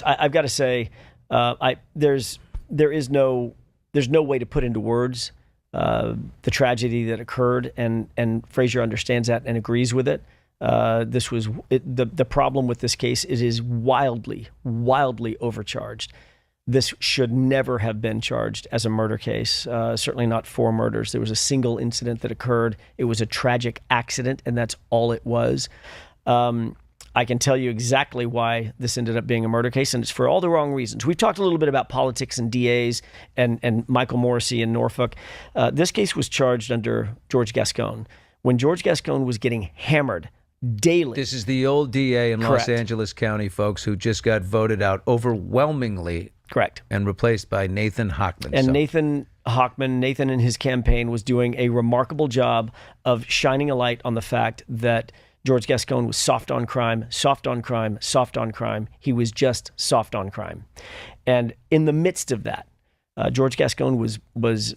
I've got to say, there's no way to put into words the tragedy that occurred, and Fraser understands that and agrees with it. The problem with this case. It is wildly overcharged. This should never have been charged as a murder case. Certainly not 4 murders. There was a single incident that occurred. It was a tragic accident, and that's all it was. I can tell you exactly why this ended up being a murder case, and it's for all the wrong reasons. We've talked a little bit about politics and DAs and Michael Morrissey in Norfolk. This case was charged under George Gascon. When George Gascon was getting hammered daily. This is the old DA in Correct. Los Angeles County, folks, who just got voted out overwhelmingly. Correct. And replaced by Nathan Hochman. And Nathan and his campaign was doing a remarkable job of shining a light on the fact that George Gascon was soft on crime, soft on crime, soft on crime. He was just soft on crime. And in the midst of that, George Gascon was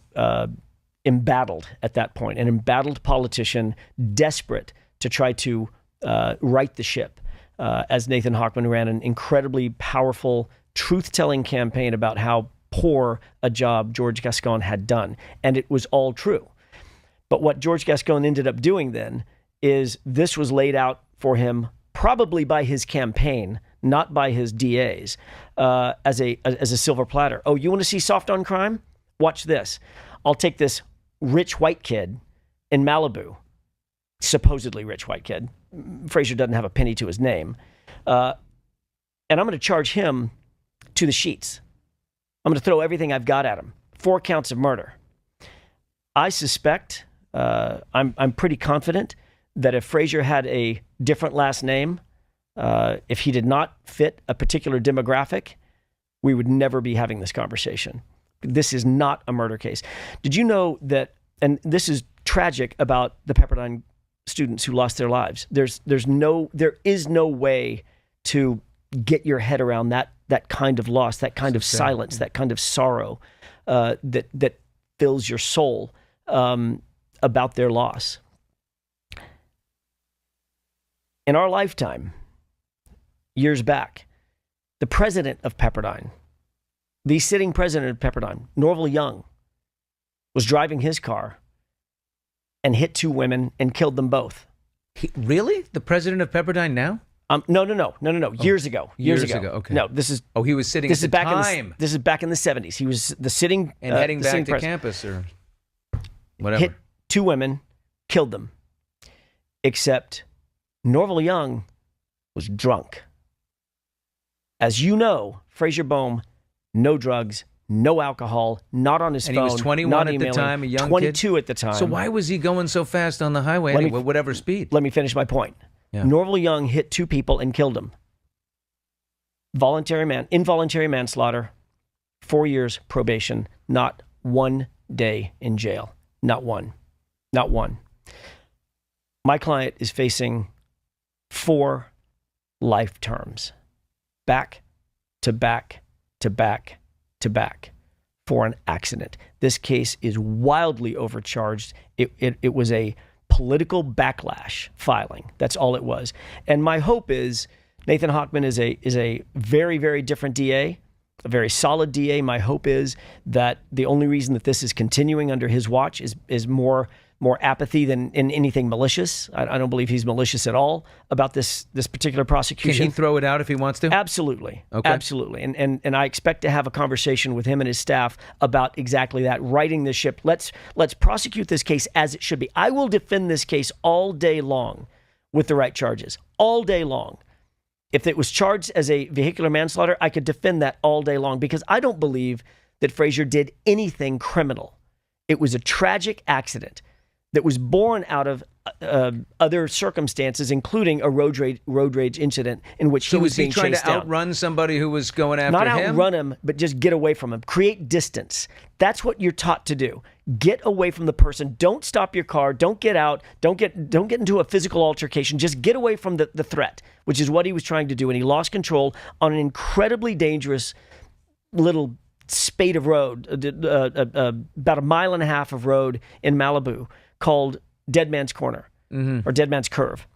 embattled at that point, an embattled politician, desperate to try to right the ship, as Nathan Hochman ran an incredibly powerful truth-telling campaign about how poor a job George Gascon had done. And it was all true. But what George Gascon ended up doing then is this was laid out for him probably by his campaign, not by his DAs, as a silver platter. Oh, you want to see soft on crime? Watch this. I'll take this rich white kid in Malibu, supposedly rich white kid. Fraser doesn't have a penny to his name. And I'm going to charge him to the sheets. I'm going to throw everything I've got at him. 4 counts of murder. I suspect, I'm pretty confident that if Fraser had a different last name, if he did not fit a particular demographic, we would never be having this conversation. This is not a murder case. Did you know that, and this is tragic about the Pepperdine students who lost their lives. There is no way to get your head around that kind of loss, that kind of silence, that kind of sorrow that fills your soul about their loss. In our lifetime, years back, the president of Pepperdine, the sitting president of Pepperdine, Norval Young, was driving his car and hit 2 women and killed them both. Really? The president of Pepperdine now? No. Years ago. Years ago. Okay. No, this is. Oh, he was sitting at the time. This is back in the 70s. He was the sitting and heading the back sitting to president. campus or whatever. Hit 2 women, killed them. Except Norval Young was drunk. As you know, Fraser Bohm, no drugs, no alcohol, not on his phone. And he was 21 at the time, a young 22 at the time. So why was he going so fast on the highway anyway, whatever speed? Let me finish my point. Yeah. Norval Young hit 2 people and killed them. Involuntary manslaughter, 4 years probation, not 1 day in jail. Not one. My client is facing 4 life terms, back to back to back to back, for an accident. This case is wildly overcharged. It was a political backlash filing. That's all it was. And my hope is Nathan Hochman is a very, very different DA, a very solid DA. My hope is that the only reason that this is continuing under his watch is more apathy than in anything malicious. I don't believe he's malicious at all about this particular prosecution. Can he throw it out if he wants to? Absolutely. Okay. Absolutely. And I expect to have a conversation with him and his staff about exactly that, righting the ship. Let's prosecute this case as it should be. I will defend this case all day long with the right charges, all day long. If it was charged as a vehicular manslaughter, I could defend that all day long because I don't believe that Fraser did anything criminal. It was a tragic accident that was born out of other circumstances, including a road rage incident in which he was being chased down. So was he trying to outrun somebody who was going after him? Not outrun him, but just get away from him. Create distance. That's what you're taught to do. Get away from the person. Don't stop your car. Don't get out. Don't get into a physical altercation. Just get away from the threat, which is what he was trying to do. And he lost control on an incredibly dangerous little spate of road, about 1.5 miles of road in Malibu, called Dead Man's Corner or Dead Man's Curve.